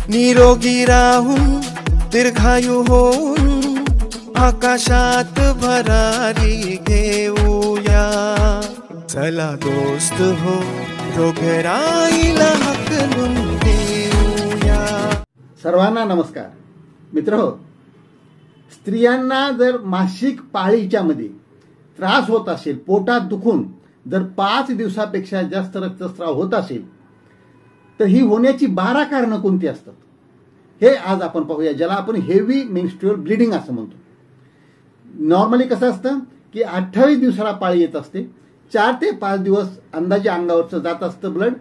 निरोगी राहून दीर्घायू होऊन आकाशात भरारी घेऊया। चला दोस्त हो रोगराईला हकलून देऊया। सर्वांना नमस्कार मित्रहो, स्त्रियांना जर मासिक पाळीच्या मध्ये त्रास होत असेल, पोटात दुखून जर 5 दिवसापेक्षा जास्त रक्तस्राव होत असेल तर ही होण्याची 12 कारणं कोणती असतात हे आज आपण पाहूया, ज्याला आपण हेवी मेन्स्ट्रुअल ब्लिडिंग असं म्हणतो। नॉर्मली कसं असतं की 28 दिवसाला पाळी येत असते, 4 ते 5 दिवस अंदाजे अंगावरचं जात असतं ब्लड।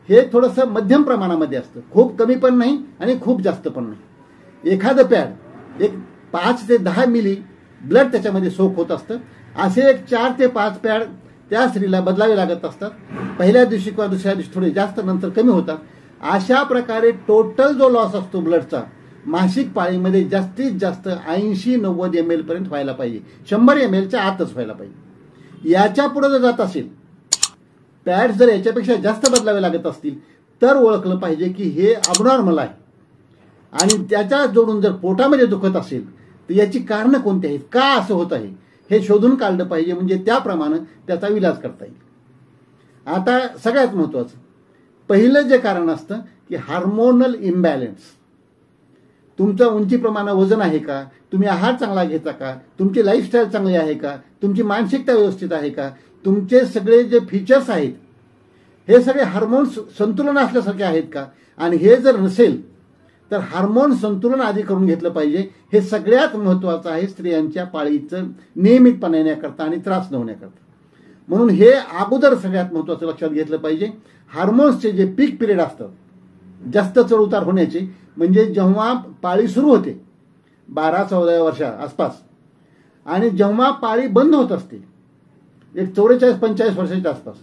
हे थोडंसं मध्यम प्रमाणामध्ये असतं, खूप कमी पण नाही आणि खूप जास्त पण नाही। एखादं पॅड एक 5 ते 10 मिली ब्लड त्याच्यामध्ये सोक होत असतं। असे एक 4 ते 5 पॅड त्या स्त्रीला बदलावे लागत असतात। पहिल्या दिवशी किंवा दुसऱ्या दिवशी थोडे जास्त, नंतर कमी होतात। अशा प्रकारे टोटल जो लॉस असतो ब्लडचा मासिक पाळीमध्ये जास्तीत जास्त 80-90 ml पर्यंत व्हायला पाहिजे, 100 ml च्या आतच व्हायला पाहिजे। याच्या पुढे जर जात असेल, पॅड जर याच्यापेक्षा जास्त बदलावे लागत असतील तर ओळखलं पाहिजे की हे अबनॉर्मल आहे। आणि त्याच्या जोडून जर पोटामध्ये दुखत असेल तर याची कारणं कोणती आहेत, का असं होत आहे हे शोधून काढलं पाहिजे, म्हणजे त्याप्रमाणे त्याचा इलाज करता येईल। आता सगळ्यात महत्त्वाचं पहिलं जे कारण असतं की हार्मोनल इम्बॅलन्स। तुमचं उंचीप्रमाणे वजन आहे का, तुम्ही आहार चांगला घेता का, तुमची लाईफस्टाईल चांगली आहे का, तुमची मानसिकता व्यवस्थित आहे का, तुमचे सगळे जे फीचर्स आहेत हे सगळे हार्मोन्स संतुलन असल्यासारखे आहेत का। आणि हे जर नसेल तर हार्मोन संतुलन आधी करून घेतलं पाहिजे। हे सगळ्यात महत्त्वाचं आहे स्त्रियांच्या पाळीचं नियमितपणे येण्याकरता आणि त्रास न होण्याकरता। म्हणून हे अगोदर सगळ्यात महत्त्वाचं लक्षात घेतलं पाहिजे। हार्मोन्सचे जे पीक पिरियड असतात, जास्त चढउतार होण्याचे, म्हणजे जेव्हा पाळी सुरू होते 12-14 वर्षा आसपास आणि जेव्हा पाळी बंद होत असते एक 44-45 वर्षाच्या आसपास,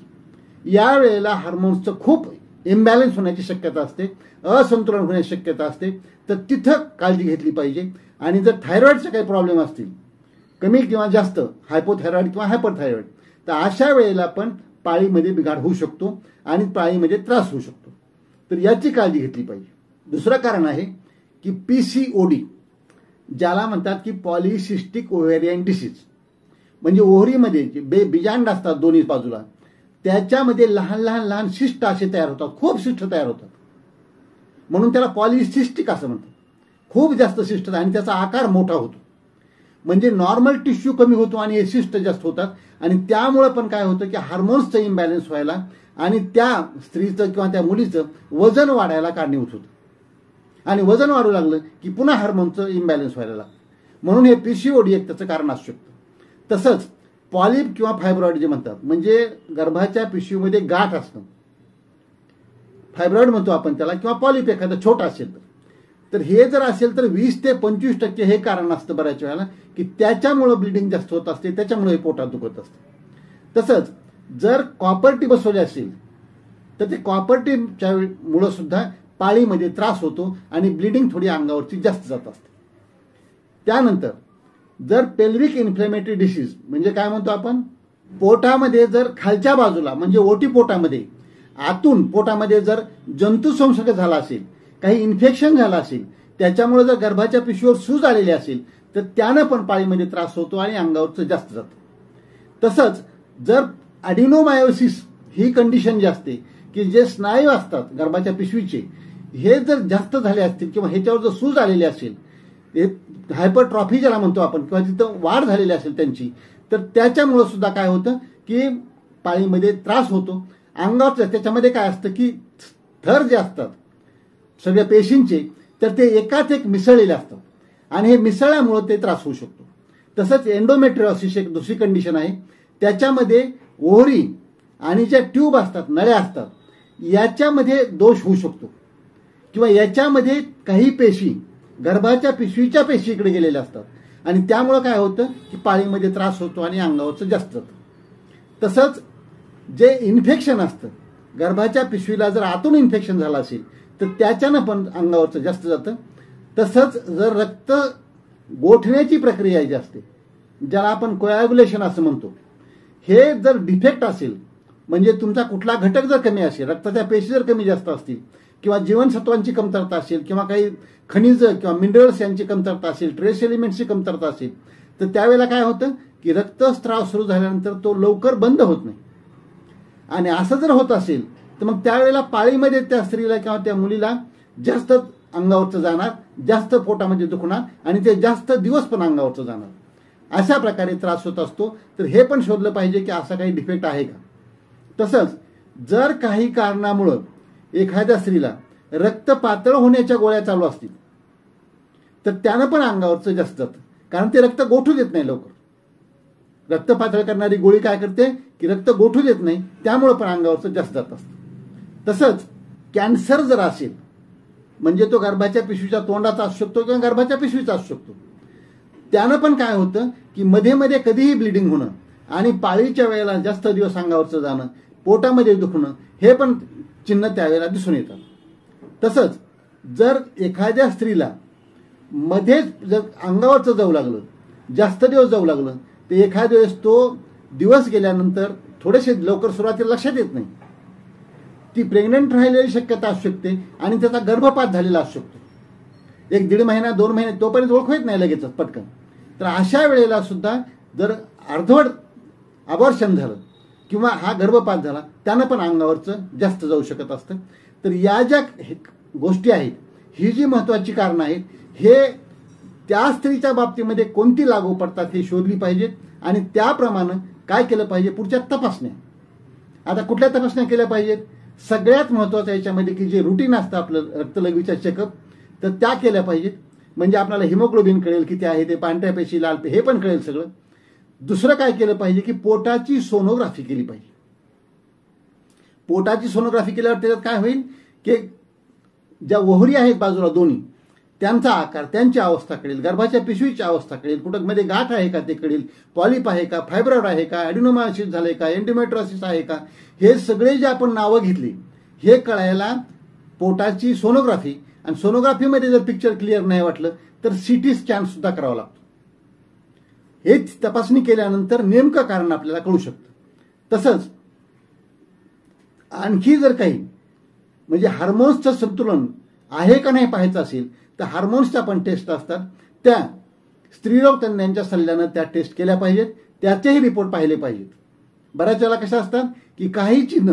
या वेळेला हार्मोन्सचं खूप इम्बॅलन्स होण्याची शक्यता असते, असंतुलन होण्याची शक्यता असते। तर तिथं काळजी घेतली पाहिजे। आणि जर थायरॉइडचे काही प्रॉब्लेम असतील, कमी किंवा जास्त, हायपोथायरॉइड किंवा हायपरथायरॉइड, तर अशा वेळेला पण पाळीमध्ये बिघाड होऊ शकतो आणि पाळीमध्ये त्रास होऊ शकतो। तर याची काळजी घेतली पाहिजे। दुसरं कारण आहे की PCOD, ज्याला म्हणतात की पॉलिसिस्टिक ओव्हेरियन डिसीज, म्हणजे ओव्हरीमध्ये जे बीजांड असतात दोन्ही बाजूला, त्याच्यामध्ये लहान लहान शिस्ट असे तयार होतात, खूप शिस्ट तयार होतात, म्हणून त्याला पॉलिसिस्टिक असं म्हणतात। खूप जास्त शिस्ट आणि त्याचा आकार मोठा होतो, म्हणजे नॉर्मल टिश्यू कमी होतो आणि हे शिस्ट जास्त होतात। आणि त्यामुळे पण काय होतं की हार्मोन्सचं इम्बॅलन्स व्हायला आणि त्या स्त्रीचं किंवा त्या मुलीचं वजन वाढायला कारणीभूत होतं। आणि वजन वाढू लागलं की पुन्हा हार्मोनचं इम्बॅलन्स व्हायला लागतं, म्हणून हे PCOD एक त्याचं कारण असू शकतं। तसंच पॉलिप किंवा फायब्रॉइड जे म्हणतात, म्हणजे गर्भाच्या पिशवीमध्ये गाठ असणं, फायब्रॉइड म्हणतो आपण त्याला, किंवा पॉलिप एखादा छोटा असेल तर हे जर असेल तर 20 ते 25% हे कारण असतं बऱ्याच वेळेला की त्याच्यामुळे ब्लिडिंग जास्त होत असते, त्याच्यामुळे पोटात दुखत असते। तसंच जर कॉपर टी बसवले असेल तर ते कॉपर टीच्या मुळे सुद्धा पाळीमध्ये त्रास होतो आणि ब्लिडिंग थोडी अंगावरची जास्त जात असते। त्यानंतर जर पेल्विक इन्फ्लेमेटरी डिसीज, म्हणजे काय म्हणतो आपण, पोटामध्ये जर खालच्या बाजूला म्हणजे ओटी पोटामध्ये आतून पोटामध्ये जर जंतू संसर्ग झाला असेल, काही इन्फेक्शन झालं असेल, त्याच्यामुळे जर गर्भाच्या पिशवीवर सूज आलेली असेल तर त्यानं पण पाळीमध्ये त्रास होतो आणि अंगावरचं जास्त जातं। तसंच जर ॲडिनोमायोसिस ही कंडिशन जी असते की जे स्नायू असतात गर्भाच्या पिशवीचे, हे जर जास्त झाले असतील किंवा ह्याच्यावर जर सूज आलेली असेल, हायपरट्रॉफी ज्याला म्हणतो आपण, किंवा तिथं वाढ झालेली असेल त्यांची, तर त्याच्यामुळे सुद्धा काय होतं की पाळीमध्ये त्रास होतो अंगावरचं। त्याच्यामध्ये काय असतं की थर जे असतात सगळ्या पेशींचे, तर ते एकाच एक मिसळलेले असतात आणि हे मिसळल्यामुळे ते त्रास होऊ शकतो। तसंच एंडोमेट्रियोसिस एक दुसरी कंडिशन आहे, त्याच्यामध्ये ओव्हरी आणि ज्या ट्यूब असतात, नळ्या असतात, याच्यामध्ये दोष होऊ शकतो किंवा याच्यामध्ये काही पेशी गर्भाच्या पिशवीच्या पेशीकडे गेलेल्या असतात आणि त्यामुळे काय होतं की पाळीमध्ये त्रास होतो आणि अंगावरचं जास्त जातं। तसंच जे इन्फेक्शन असतं, गर्भाच्या पिशवीला जर आतून इन्फेक्शन झालं असेल तर त्याच्यानं पण अंगावरचं जास्त जातं। तसंच जर रक्त गोठण्याची प्रक्रिया जी असते, ज्याला आपण कोॲग्युलेशन असं म्हणतो, हे जर डिफेक्ट असेल, म्हणजे तुमचा कुठला घटक जर कमी असेल, रक्ताच्या पेशी जर कमी जास्त असतील, किंवा जीवनसत्वांची कमतरता असेल किंवा काही खनिज किंवा मिनरल्स यांची कमतरता असेल, ट्रेस एलिमेंट्सची कमतरता असेल, तर त्यावेळेला काय होतं की रक्तस्राव सुरू झाल्यानंतर तो लवकर बंद होत नाही. आणि असं जर होत असेल तर मग त्यावेळेला पाळीमध्ये त्या स्त्रीला किंवा त्या मुलीला जास्त अंगावरचं जाणार, जास्त पोटामध्ये दुखणार आणि ते जास्त दिवस पण अंगावरचं जाणार. अशा प्रकारे त्रास होत असतो. तर हे पण शोधलं पाहिजे की असा काही डिफेक्ट आहे का. तसंच जर काही कारणामुळं एखाद्या स्त्रीला रक्त पातळ होण्याच्या गोळ्या चालू असतील तर त्यानं पण अंगावरचं जास्त जातं, कारण ते रक्त गोठू देत नाही लवकर. रक्त पातळ करणारी गोळी काय करते की रक्त गोठू देत नाही, त्यामुळे पण अंगावरचं जास्त जात असतं. तसंच कॅन्सर जर असेल म्हणजे तो गर्भाच्या पिशवीच्या तोंडाचा असू शकतो किंवा गर्भाच्या पिशवीचा असू शकतो, त्यानं पण काय होतं की मध्ये मध्ये कधीही ब्लिडिंग होणं आणि पाळीच्या वेळेला जास्त दिवस अंगावरचं जाणं, पोटामध्ये दुखणं, हे पण चिन्ह त्यावेळेला दिसून येतात. तसंच जर एखाद्या स्त्रीला मध्येच जर अंगावरचं जाऊ लागलं, जास्त दिवस जाऊ लागलं, तर एखाद्या वेळेस तो दिवस गेल्यानंतर थोडेसे लवकर सुरुवातीला लक्षात येत नाही, ती प्रेग्नंट राहिलेली शक्यता असू शकते आणि त्याचा गर्भपात झालेला असू शकतो. 1-1.5 महिना 2 महिने तोपर्यंत ओळखू येत नाही लगेच पटकन. तर अशा वेळेला सुद्धा जर अर्धवट अबॉर्शन झालं किंवा हा गर्भपात झाला, त्यानं पण अंगावरचं जास्त जाऊ शकत असतं. तर या ज्या गोष्टी आहेत, ही जी महत्वाची कारणं आहेत, हे त्या स्त्रीच्या बाबतीमध्ये कोणती लागू पडतात हे शोधली पाहिजेत आणि त्याप्रमाणे काय केलं पाहिजे पुढच्या तपासण्या. आता कुठल्या तपासण्या केल्या पाहिजेत? सगळ्यात महत्वाचं याच्यामध्ये की जे रुटीन असतं आपलं रक्तलघवीचा चेकअप, तर त्या केल्या पाहिजेत. म्हणजे आपल्याला हिमोग्लोबिन कळेल किती आहे, ते पांढऱ्या पेशी लाल हे पण कळेल सगळं. दुसरं काय केलं पाहिजे की पोटाची सोनोग्राफी केली पाहिजे. पोटाची सोनोग्राफी केल्यावर त्याच्यात काय होईल की ज्या ओहरी आहेत बाजूला दोन्ही, त्यांचा आकार, त्यांची अवस्था कळेल, गर्भाच्या पिशवीची अवस्था कळेल, कुठं मध्ये गाठ आहे का ते कळेल, पॉलिप आहे का, फायब्रॉइड आहे का, ॲडिनोमायोसिस झालंय का, एंडोमेट्रोसिस आहे का, हे सगळे जे आपण नावं घेतली हे कळायला पोटाची सोनोग्राफी. आणि सोनोग्राफीमध्ये जर पिक्चर क्लिअर नाही वाटलं तर सीटी स्कॅन सुद्धा करावा लागतो. हेच तपासणी केल्यानंतर नेमकं कारण आपल्याला कळू शकतं. तसंच आणखी जर काही म्हणजे हार्मोन्सचं संतुलन आहे का नाही पाहायचं असेल तर हार्मोन्सच्या पण टेस्ट असतात, त्या स्त्रीरोग तज्ञांच्या सल्ल्यानं त्या टेस्ट केल्या पाहिजेत, त्याचेही रिपोर्ट पाहिले पाहिजेत. बऱ्याच वेळेला कसं असतात की काही चिन्ह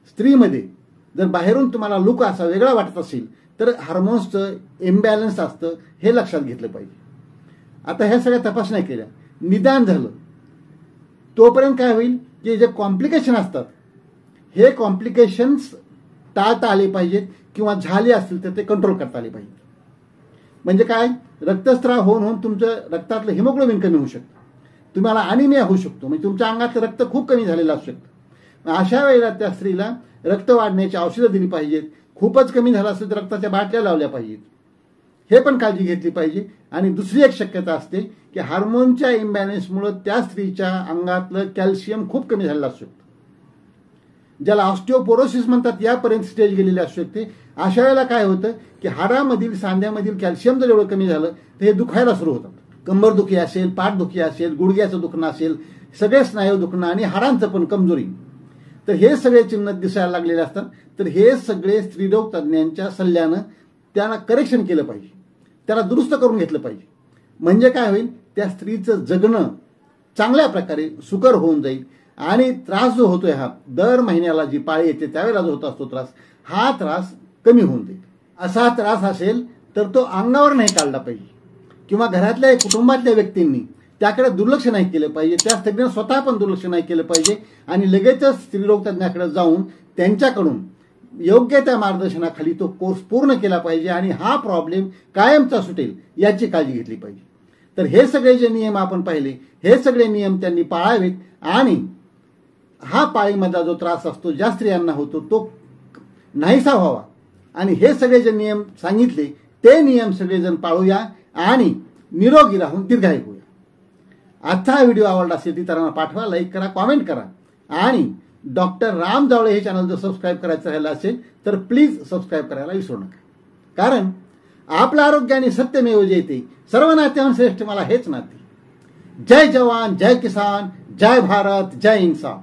स्त्रीमध्ये जर बाहेरून तुम्हाला लुक असा वेगळा वाटत असेल तर हार्मोन्सचं इम्बॅलन्स असतं, हे लक्षात घेतलं पाहिजे. आता ह्या सगळ्या तपासण्या केल्या, निदान झालं, तोपर्यंत काय होईल की जे कॉम्प्लिकेशन असतात हे कॉम्प्लिकेशन्स टाळता आले पाहिजेत किंवा झाले असतील तर ते कंट्रोल करता आले पाहिजेत. म्हणजे काय, रक्तस्राव होऊन तुमचं रक्तातलं हिमोग्लोबिन कमी होऊ शकतं, तुम्हाला अनिमिया होऊ शकतो, म्हणजे तुमच्या अंगातलं रक्त खूप कमी झालेलं असू शकतं. अशा वेळेला त्या स्त्रीला रक्त वाढण्याची औषधं दिली पाहिजेत. खूपच कमी झालं असेल तर रक्ताच्या बाटल्या लावल्या पाहिजेत, हे पण काळजी घेतली पाहिजे. आणि दुसरी एक शक्यता असते की हार्मोनच्या इम्बॅलन्समुळे त्या स्त्रीच्या अंगातलं कॅल्शियम खूप कमी झालेलं असू शकतं, ज्याला ऑस्टिओपोरोसिस म्हणतात, यापर्यंत स्टेज गेलेली असू शकते. अशा वेळेला काय होतं की हाडामधील सांध्यामधील कॅल्शियम जर एवढं कमी झालं तर हे दुखायला सुरू होतात. कंबरदुखी असेल, पाठदुखी असेल, गुडघ्याचं दुखणं असेल, सगळे स्नायू दुखणं आणि हाडांचं पण कमजोरी, तर हे सगळे चिन्ह दिसायला लागलेले असतात. तर हे सगळे स्त्रीरोग तज्ज्ञांच्या सल्ल्यानं त्यांना करेक्शन केलं पाहिजे, त्याला दुरुस्त करून घेतलं पाहिजे. म्हणजे काय होईल, त्या स्त्रीचं जगणं चांगल्या प्रकारे सुकर होऊन जाईल आणि त्रास जो होतोय हा दर महिन्याला जी पाळी येते त्यावेळेला जो होत असतो त्रास, हा त्रास कमी होऊन जाईल. असा त्रास असेल तर तो अंगावर नाही काढला पाहिजे किंवा घरातल्या कुटुंबातल्या व्यक्तींनी त्याकडे दुर्लक्ष नाही केलं पाहिजे, त्या स्त्रीनं स्वतः पण दुर्लक्ष नाही केलं पाहिजे आणि लगेचच स्त्रीरोग तज्ञाकडे जाऊन त्यांच्याकडून योग्य त्या मार्गदर्शनाखाली तो कोर्स पूर्ण केला पाहिजे आणि हा प्रॉब्लेम कायमचा सुटेल याची काळजी घेतली पाहिजे. तर हे सगळे जे नियम आपण पाहिले, हे सगळे नियम त्यांनी पाळावेत आणि हा पाळीमधला जो त्रास असतो ज्या स्त्रियांना होतो तो नाहीसा व्हावा. आणि हे सगळे जे नियम सांगितले ते नियम सगळेजण पाळूया आणि निरोगी राहून दीर्घायू होऊया. आजचा हा व्हिडिओ आवडला असेल तर इतरांना पाठवा, लाईक करा, कॉमेंट करा आणि डॉक्टर राम जावळे हे चॅनल जर सबस्क्राईब करायचं राहिलं असेल तर प्लीज सबस्क्राईब करायला विसरू नका. कारण आपलं आरोग्य आणि सत्यमेव जयते, सर्व नात्याहून श्रेष्ठ मला हेच नाते. जय जवान, जय किसान, जय भारत, जय इन्सान.